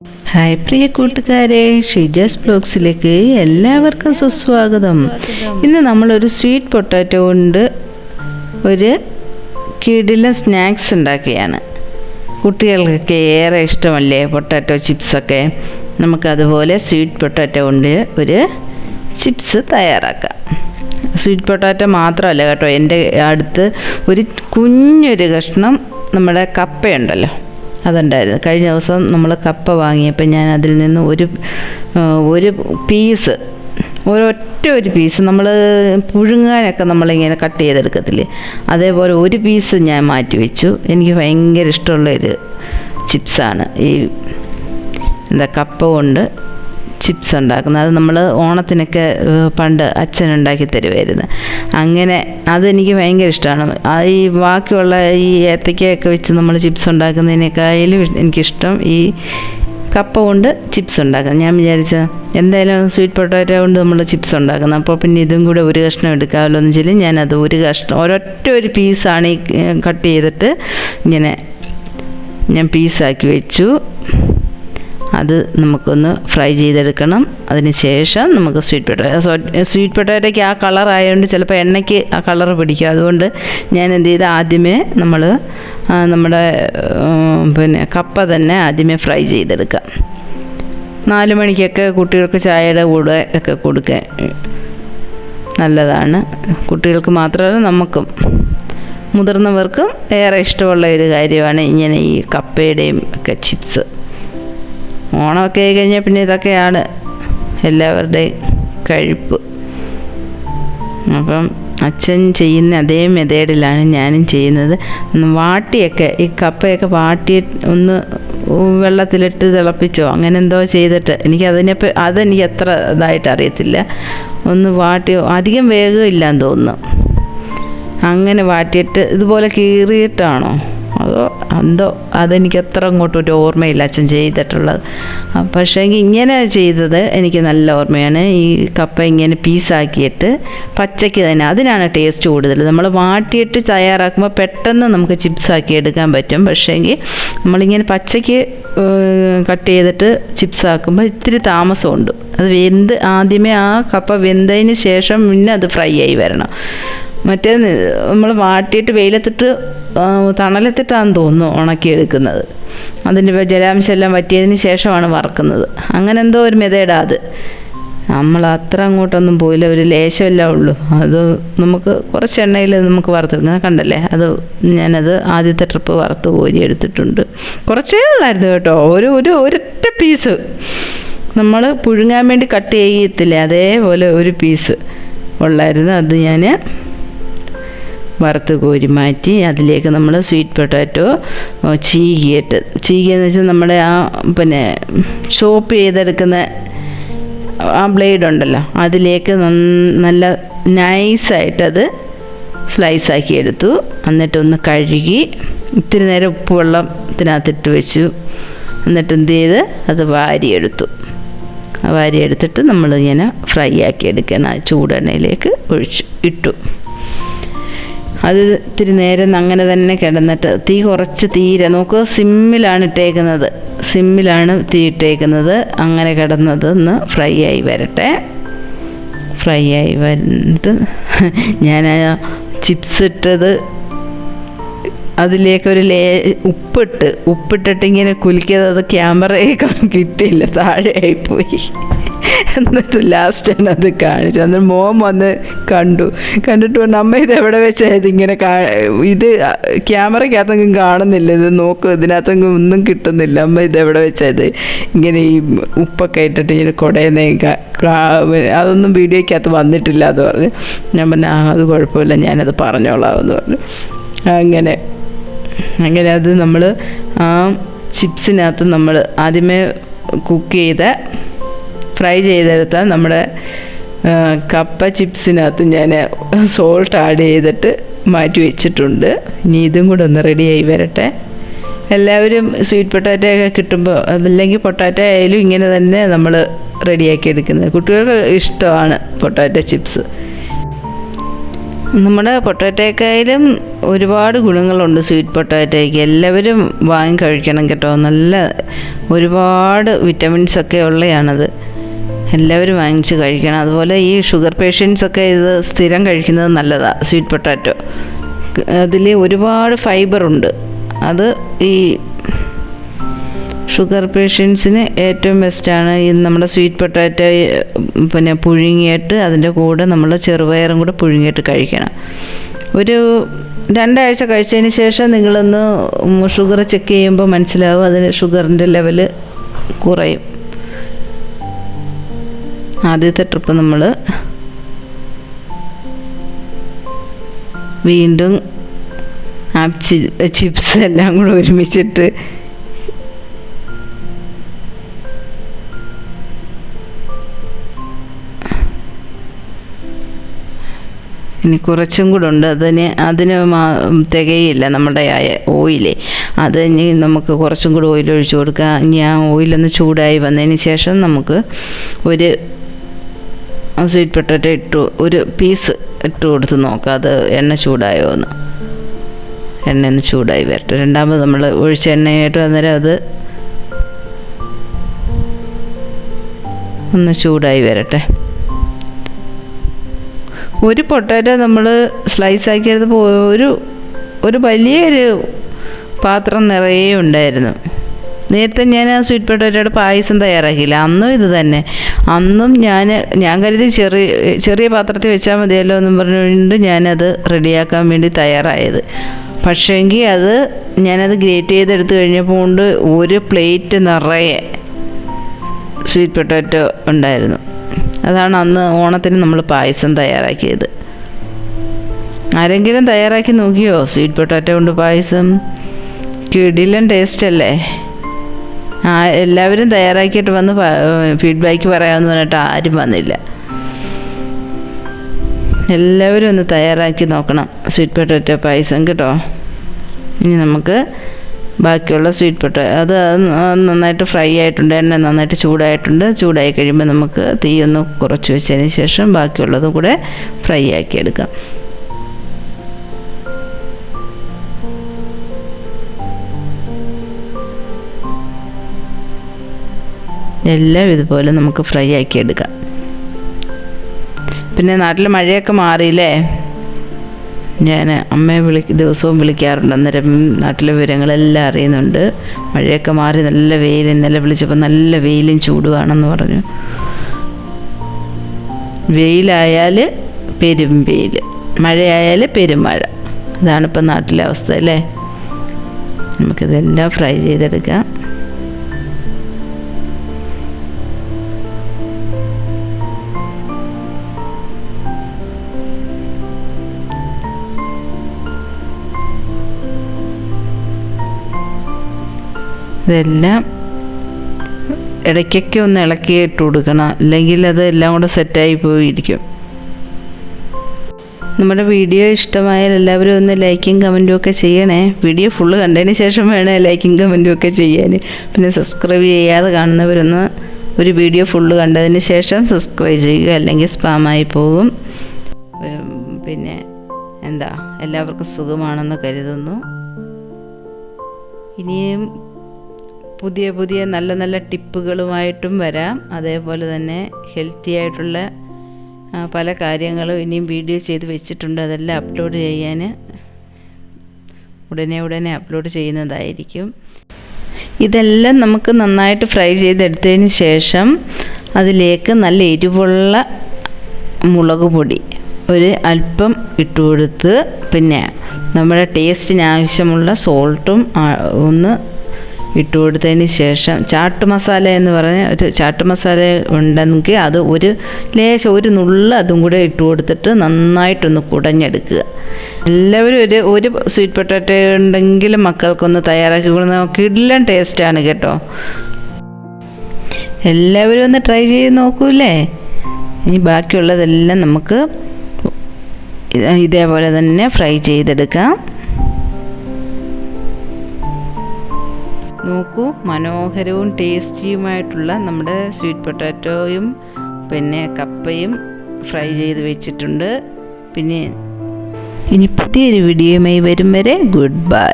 Hi പ്രിയ കൂട്ടുകാരെ, ഷീജാസ് ബ്ലോഗ്സിലേക്ക് എല്ലാവർക്കും സുസ്വാഗതം. ഇന്ന് നമ്മളൊരു സ്വീറ്റ് പൊട്ടാറ്റോ കൊണ്ട് ഒരു കിടിലൻ സ്നാക്സ് ഉണ്ടാക്കുകയാണ്. കുട്ടികൾക്കൊക്കെ ഏറെ ഇഷ്ടമല്ലേ പൊട്ടാറ്റോ ചിപ്സൊക്കെ. നമുക്കതുപോലെ സ്വീറ്റ് പൊട്ടാറ്റോ കൊണ്ട് ഒരു ചിപ്സ് തയ്യാറാക്കാം. സ്വീറ്റ് പൊട്ടാറ്റോ മാത്രമല്ല കേട്ടോ, എൻ്റെ അടുത്ത് ഒരു കുഞ്ഞൊരു കഷ്ണം നമ്മുടെ കപ്പയുണ്ടല്ലോ, അതുണ്ടായിരുന്നു. കഴിഞ്ഞ ദിവസം നമ്മൾ കപ്പ വാങ്ങിയപ്പോൾ ഞാൻ അതിൽ നിന്ന് ഒരു പീസ്, ഒരു പീസ് നമ്മൾ പുഴുങ്ങാനൊക്കെ നമ്മളിങ്ങനെ കട്ട് ചെയ്തെടുക്കത്തില്ലേ, അതേപോലെ ഒരു പീസ് ഞാൻ മാറ്റി വെച്ചു. എനിക്ക് ഭയങ്കര ഇഷ്ടമുള്ളൊരു ചിപ്സാണ് ഈ കപ്പ കൊണ്ട് ചിപ്സ് ഉണ്ടാക്കുന്നത്. അത് നമ്മൾ ഓണത്തിനൊക്കെ പണ്ട് അച്ഛൻ ഉണ്ടാക്കി തരുമായിരുന്നു. അങ്ങനെ അതെനിക്ക് ഭയങ്കര ഇഷ്ടമാണ്. ഈ ബാക്കിയുള്ള ഈ ഏത്തയ്ക്കയൊക്കെ വെച്ച് നമ്മൾ ചിപ്സ് ഉണ്ടാക്കുന്നതിനേക്കാളും എനിക്കിഷ്ടം ഈ കപ്പ കൊണ്ട് ചിപ്സ് ഉണ്ടാക്കുന്നത്. ഞാൻ വിചാരിച്ച എന്തായാലും സ്വീറ്റ് പൊട്ടാറ്റോ കൊണ്ട് നമ്മൾ ചിപ്സ് ഉണ്ടാക്കുന്നത്, അപ്പോൾ പിന്നെ ഇതും കൂടെ ഒരു കഷ്ണം എടുക്കാമല്ലോ എന്ന് വെച്ചാൽ ഞാനത് ഒരു കഷ്ണം ഒരു പീസാണ് ഈ കട്ട് ചെയ്തിട്ട് ഇങ്ങനെ ഞാൻ പീസാക്കി വെച്ചു. അത് നമുക്കൊന്ന് ഫ്രൈ ചെയ്തെടുക്കണം. അതിന് ശേഷം നമുക്ക് സ്വീറ്റ് പൊട്ടാറ്റോയ്ക്ക് ആ കളറായതുകൊണ്ട് ചിലപ്പോൾ എണ്ണയ്ക്ക് ആ കളർ പിടിക്കും. അതുകൊണ്ട് ഞാൻ എന്ത് ചെയ്ത് ആദ്യമേ നമ്മുടെ കപ്പ തന്നെ ആദ്യമേ ഫ്രൈ ചെയ്തെടുക്കാം. 4 മണിക്കൊക്കെ കുട്ടികൾക്ക് ചായയുടെ കൂടെ ഒക്കെ കൊടുക്കാൻ നല്ലതാണ്. കുട്ടികൾക്ക് മാത്രമല്ല നമുക്കും മുതിർന്നവർക്കും ഏറെ ഇഷ്ടമുള്ള ഒരു കാര്യമാണ് ഇങ്ങനെ ഈ കപ്പയുടെയും ഒക്കെ ചിപ്സ്. ഓണമൊക്കെ ആയി കഴിഞ്ഞാൽ പിന്നെ ഇതൊക്കെയാണ് എല്ലാവരുടെയും കഴിപ്പ്. അപ്പം അച്ഛൻ ചെയ്യുന്ന അതേ മെത്തേഡിലാണ് ഞാനും ചെയ്യുന്നത്. വാട്ടിയൊക്കെ ഈ കപ്പയൊക്കെ വാട്ടി ഒന്ന് വെള്ളത്തിലിട്ട് തിളപ്പിച്ചോ അങ്ങനെ എന്തോ ചെയ്തിട്ട്, അതെനിക്ക് അത്ര ഇതായിട്ട് അറിയത്തില്ല. ഒന്ന് വാട്ടിയോ, അധികം വേഗമില്ലാന്ന് തോന്നുന്നു. അങ്ങനെ വാട്ടിയിട്ട് ഇതുപോലെ കീറിയിട്ടാണോ എന്തോ അതെനിക്ക് അത്ര അങ്ങോട്ടൊരു ഓർമ്മയില്ല അച്ഛൻ ചെയ്തിട്ടുള്ളത്. പക്ഷേ ഇങ്ങനെ ചെയ്തത് എനിക്ക് നല്ല ഓർമ്മയാണ്. ഈ കപ്പ ഇങ്ങനെ പീസാക്കിയിട്ട് പച്ചയ്ക്ക് തന്നെ, അതിനാണ് ടേസ്റ്റ് കൂടുതൽ. നമ്മൾ വാട്ടിയിട്ട് തയ്യാറാക്കുമ്പോൾ പെട്ടെന്ന് നമുക്ക് ചിപ്സാക്കി എടുക്കാൻ പറ്റും. പക്ഷേങ്കിൽ നമ്മളിങ്ങനെ പച്ചയ്ക്ക് കട്ട് ചെയ്തിട്ട് ചിപ്സാക്കുമ്പോൾ ഇത്തിരി താമസമുണ്ട്. അത് ആദ്യമേ ആ കപ്പ വെന്തതിന് ശേഷം പിന്നെ അത് ഫ്രൈ ആയി വരണം. മറ്റേ നമ്മൾ വാട്ടിയിട്ട് വെയിലത്തിട്ട് തണലത്തിട്ടാണെന്ന് തോന്നുന്നു ഉണക്കിയെടുക്കുന്നത്. അതിൻ്റെ ജലാംശം എല്ലാം വറ്റിയതിന് ശേഷമാണ് വറക്കുന്നത്. അങ്ങനെ എന്തോ ഒരു മെത്തേഡാണ് അത്. നമ്മൾ അത്ര അങ്ങോട്ടൊന്നും പോയില്ല, ഒരു ലേശമെല്ലാം ഉള്ളൂ. അത് നമുക്ക് കുറച്ച് എണ്ണയിൽ നമുക്ക് വറുത്തെടുക്കുന്നത് കണ്ടല്ലേ. ഞാനത് ആദ്യത്തെ ട്രിപ്പ് വറുത്ത് കോരി എടുത്തിട്ടുണ്ട്. കുറച്ചേ ഉള്ളായിരുന്നു കേട്ടോ, ഒരൊറ്റ പീസ് നമ്മൾ പുഴുങ്ങാൻ വേണ്ടി കട്ട് ചെയ്യത്തില്ലേ, അതേപോലെ ഒരു പീസ് ഉള്ളായിരുന്നു. അത് ഞാൻ വറുത്ത് കോരി മാറ്റി. അതിലേക്ക് നമ്മൾ സ്വീറ്റ് പൊട്ടാറ്റോ ചീകിയെന്ന് വെച്ചാൽ നമ്മുടെ ചോപ്പ് ചെയ്തെടുക്കുന്ന ആ ബ്ലേഡ് ഉണ്ടല്ലോ, അതിലേക്ക് നല്ല നൈസായിട്ടത് സ്ലൈസാക്കി എടുത്തു. എന്നിട്ടൊന്ന് കഴുകി ഇത്തിരി നേരം ഉപ്പ് വെള്ളത്തിനകത്തിട്ട് വെച്ചു. എന്നിട്ട് എന്ത് ചെയ്ത് അത് വാരിയെടുത്തിട്ട് നമ്മളിങ്ങനെ ഫ്രൈ ആക്കി എടുക്കണം. ചൂടെണ്ണയിലേക്ക് ഇട്ടു. അത് ഇത്തിരി നേരം അങ്ങനെ തന്നെ കിടന്നിട്ട് കുറച്ച് തീരെ നോക്കുക, സിമ്മിലാണ് തീ ഇട്ടേക്കുന്നത്. അങ്ങനെ കിടന്നത് ഒന്ന് ഫ്രൈ ആയി വരട്ടെ. ഫ്രൈ ആയി വന്നിട്ട് ഞാൻ ചിപ്സ് ഇട്ടത് അതിലേക്കൊരു ഉപ്പിട്ടിട്ട് ഇങ്ങനെ കുലുക്കിയത്, അത് ക്യാമറയെ കിട്ടിയില്ല, താഴെയായിപ്പോയി. എന്നിട്ട് ലാസ്റ്റാണ് അത് കാണിച്ചത്. അന്നേരം മോൻ വന്ന് കണ്ടിട്ട് പറഞ്ഞു, അമ്മ ഇത് എവിടെ വെച്ചാൽ ഇങ്ങനെ ഇത് ക്യാമറയ്ക്കകത്തെങ്കിലും കാണുന്നില്ല, ഇത് നോക്കും ഇതിനകത്തെങ്കിലും ഒന്നും കിട്ടുന്നില്ല, അമ്മ ഇത് എവിടെ വെച്ചാൽ ഇങ്ങനെ ഈ ഉപ്പൊക്കെ ഇട്ടിട്ട് ഇങ്ങനെ കുടയുന്ന അതൊന്നും വീഡിയോയ്ക്കകത്ത് വന്നിട്ടില്ല എന്ന് പറഞ്ഞു. ഞാൻ പറഞ്ഞു അത് കുഴപ്പമില്ല, ഞാനത് പറഞ്ഞോളാമെന്ന് പറഞ്ഞു. അങ്ങനെ അത് നമ്മൾ ആ ചിപ്സിനകത്ത് നമ്മൾ ആദ്യമേ ഫ്രൈ ചെയ്തെടുത്ത നമ്മുടെ കപ്പ ചിപ്സിനകത്ത് ഞാൻ സോൾട്ട് ആഡ് ചെയ്തിട്ട് മാറ്റി വെച്ചിട്ടുണ്ട്. ഇനി ഇതും കൂടെ ഒന്ന് റെഡിയായി വരട്ടെ. എല്ലാവരും സ്വീറ്റ് പൊട്ടാറ്റോ ഒക്കെ കിട്ടുമ്പോൾ, അതല്ലെങ്കിൽ പൊട്ടാറ്റോ ആയാലും ഇങ്ങനെ തന്നെ നമ്മൾ റെഡിയാക്കി എടുക്കുന്നത്. കുട്ടികൾക്ക് ഇഷ്ടമാണ് പൊട്ടാറ്റോ ചിപ്സ്. നമ്മുടെ പൊട്ടാറ്റോക്കായാലും ഒരുപാട് ഗുണങ്ങളുണ്ട് സ്വീറ്റ് പൊട്ടാറ്റോയ്ക്ക്. എല്ലാവരും വാങ്ങി കഴിക്കണം കേട്ടോ. നല്ല ഒരുപാട് വിറ്റമിൻസൊക്കെ ഉള്ളതാണത്. എല്ലാവരും വാങ്ങിച്ച് കഴിക്കണം. അതുപോലെ ഈ ഷുഗർ പേഷ്യൻസൊക്കെ ഇത് സ്ഥിരം കഴിക്കുന്നത് നല്ലതാണ്. സ്വീറ്റ് പൊട്ടാറ്റോ അതിൽ ഒരുപാട് ഫൈബറുണ്ട്. അത് ഈ ഷുഗർ പേഷ്യൻസിന് ഏറ്റവും ബെസ്റ്റാണ്. ഈ നമ്മുടെ സ്വീറ്റ് പൊട്ടാറ്റോ പിന്നെ പുഴുങ്ങിയിട്ട് അതിൻ്റെ കൂടെ നമ്മൾ ചെറുപയറും കൂടെ പുഴുങ്ങിയിട്ട് കഴിക്കണം. ഒരു 2 ആഴ്ച കഴിച്ചതിന് ശേഷം നിങ്ങളൊന്ന് ഷുഗർ ചെക്ക് ചെയ്യുമ്പോൾ മനസ്സിലാവും അതിന് ഷുഗറിൻ്റെ ലെവൽ കുറയും. ആദ്യത്തെ ട്രിപ്പ് നമ്മൾ വീണ്ടും ആ ചിപ്സ് എല്ലാം കൂടെ ഒരുമിച്ചിട്ട് ഇനി കുറച്ചും കൂടെ ഉണ്ട്. അതിന് തികയില്ല നമ്മുടെ ഓയിലേ. അത് ഇനി നമുക്ക് കുറച്ചും കൂടി ഓയിൽ ഒഴിച്ചു കൊടുക്കുക. ഇനി ആ ഓയിലൊന്ന് ചൂടായി വന്നതിന് ശേഷം നമുക്ക് ഒരു സ്വീറ്റ് പൊട്ടാറ്റോ ഒരു പീസ് ഇട്ട് കൊടുത്ത് നോക്കാം അത് എണ്ണ ചൂടായോ എന്ന്. എണ്ണ ഒന്ന് ചൂടായി വരട്ടെ. രണ്ടാമത് നമ്മൾ ഒഴിച്ച എണ്ണയായിട്ട് അന്നേരം അത് ഒന്ന് ചൂടായി വരട്ടെ. ഒരു പൊട്ടാറ്റോ നമ്മൾ സ്ലൈസ് ആക്കിയെടുത്തപ്പോൾ ഒരു വലിയൊരു പാത്രം നിറയെ ഉണ്ടായിരുന്നു. നേരത്തെ ഞാൻ ആ സ്വീറ്റ് പൊട്ടാറ്റോയുടെ പായസം തയ്യാറാക്കിയില്ല. അന്നും ഇത് തന്നെ. അന്നും ഞാൻ കരുതി ചെറിയ പാത്രത്തിൽ വെച്ചാൽ മതിയല്ലോ എന്നും പറഞ്ഞുകൊണ്ട് ഞാനത് റെഡിയാക്കാൻ വേണ്ടി തയ്യാറായത്. പക്ഷേങ്കിൽ ഞാനത് ഗ്രേറ്റ് ചെയ്തെടുത്ത് കഴിഞ്ഞപ്പോൾ കൊണ്ട് ഒരു പ്ലേറ്റ് നിറയെ സ്വീറ്റ് പൊട്ടാറ്റോ ഉണ്ടായിരുന്നു. അതാണ് അന്ന് ഓണത്തിന് നമ്മൾ പായസം തയ്യാറാക്കിയത്. ആരെങ്കിലും തയ്യാറാക്കി നോക്കിയോ സ്വീറ്റ് പൊട്ടാറ്റോ കൊണ്ട് പായസം? കിടിലൻ ടേസ്റ്റ് അല്ലേ? എല്ലാവരും തയ്യാറാക്കിയിട്ട് വന്ന് ഫീഡ്ബാക്ക് പറയാമെന്ന് പറഞ്ഞിട്ട് ആരും വന്നില്ല. എല്ലാവരും ഒന്ന് തയ്യാറാക്കി നോക്കണം സ്വീറ്റ് പൊട്ടാറ്റോ പായസം കേട്ടോ. ഇനി നമുക്ക് ബാക്കിയുള്ള സ്വീറ്റ് പൊട്ടാറ്റോ അത് നന്നായിട്ട് ഫ്രൈ ആയിട്ടുണ്ട്. എണ്ണ നന്നായിട്ട് ചൂടായിട്ടുണ്ട്. ചൂടായി കഴിയുമ്പോൾ നമുക്ക് തീ ഒന്ന് കുറച്ച് വെച്ചതിന് ശേഷം ബാക്കിയുള്ളതും കൂടെ ഫ്രൈ ആക്കി എടുക്കാം. എല്ലാം ഇതുപോലെ നമുക്ക് ഫ്രൈ ആക്കി എടുക്കാം. പിന്നെ നാട്ടിൽ മഴയൊക്കെ മാറിയില്ലേ? ഞാൻ അമ്മയെ ദിവസവും വിളിക്കാറുണ്ട്. അന്നേരം നാട്ടിലെ വിവരങ്ങളെല്ലാം അറിയുന്നുണ്ട്. മഴയൊക്കെ മാറി നല്ല വെയിൽ. ഇന്നലെ വിളിച്ചപ്പോൾ നല്ല വെയിലും ചൂടുവാണെന്ന് പറഞ്ഞു. വെയിലായാൽ പെരും വെയിൽ, മഴയായാൽ പെരുമഴ. അതാണിപ്പോൾ നാട്ടിലെ അവസ്ഥ അല്ലേ? നമുക്കിതെല്ലാം ഫ്രൈ ചെയ്തെടുക്കാം. ഇതെല്ലാം ഇടയ്ക്കൊക്കെ ഒന്ന് ഇളക്കിയിട്ട് കൊടുക്കണം, അല്ലെങ്കിൽ അതെല്ലാം കൂടെ സെറ്റായി പോയിരിക്കും. നമ്മുടെ വീഡിയോ ഇഷ്ടമായാൽ എല്ലാവരും ഒന്ന് ലൈക്കും കമൻറ്റും ഒക്കെ ചെയ്യണേ. വീഡിയോ ഫുള്ള് കണ്ടതിന് ശേഷം വേണേ ലൈക്കും കമൻറ്റും ഒക്കെ ചെയ്യാൻ. പിന്നെ സബ്സ്ക്രൈബ് ചെയ്യാതെ കാണുന്നവരൊന്ന് ഒരു വീഡിയോ ഫുള്ള് കണ്ടതിന് ശേഷം സബ്സ്ക്രൈബ് ചെയ്യുക, അല്ലെങ്കിൽ സ്പാമായി പോകും. പിന്നെ എല്ലാവർക്കും സുഖമാണെന്ന് കരുതുന്നു. ഇനിയും പുതിയ നല്ല നല്ല ടിപ്പുകളുമായിട്ടും വരാം. അതേപോലെ തന്നെ ഹെൽത്തി ആയിട്ടുള്ള പല കാര്യങ്ങളും ഇനിയും വീഡിയോ ചെയ്ത് വെച്ചിട്ടുണ്ട്. അതെല്ലാം അപ്ലോഡ് ചെയ്യാൻ ഉടനെ അപ്ലോഡ് ചെയ്യുന്നതായിരിക്കും. ഇതെല്ലാം നമുക്ക് നന്നായിട്ട് ഫ്രൈ ചെയ്തെടുത്തതിന് ശേഷം അതിലേക്ക് നല്ല എരിവുള്ള മുളക് പൊടി ഒരു അല്പം ഇട്ട് കൊടുത്ത്, പിന്നെ നമ്മുടെ ടേസ്റ്റിന് ആവശ്യമുള്ള സോൾട്ടും ഒന്ന് ഇട്ട് കൊടുത്തതിന് ശേഷം ചാട്ട് മസാല എന്ന് പറഞ്ഞ ഒരു ചാട്ട് മസാല ഉണ്ടെങ്കിൽ അത് ഒരു നുള്ള അതും കൂടെ ഇട്ട് കൊടുത്തിട്ട് നന്നായിട്ടൊന്ന് കുടഞ്ഞെടുക്കുക. എല്ലാവരും ഒരു സ്വീറ്റ് പൊട്ടാറ്റോ ഉണ്ടെങ്കിലും മക്കൾക്കൊന്ന് തയ്യാറാക്കി കൊടുക്കുന്ന കിടിലൻ ടേസ്റ്റാണ് കേട്ടോ. എല്ലാവരും ഒന്ന് ട്രൈ ചെയ്ത് നോക്കൂലേ? ഇനി ബാക്കിയുള്ളതെല്ലാം നമുക്ക് ഇതേപോലെ തന്നെ ഫ്രൈ ചെയ്തെടുക്കാം. നോക്കൂ, മനോഹരവും ടേസ്റ്റിയുമായിട്ടുള്ള നമ്മുടെ സ്വീറ്റ് പൊട്ടാറ്റോയും പിന്നെ കപ്പയും ഫ്രൈ ചെയ്ത് വെച്ചിട്ടുണ്ട്. പിന്നെ ഇനി പുതിയൊരു വീഡിയോയുമായി വരും വരെ ഗുഡ് ബൈ.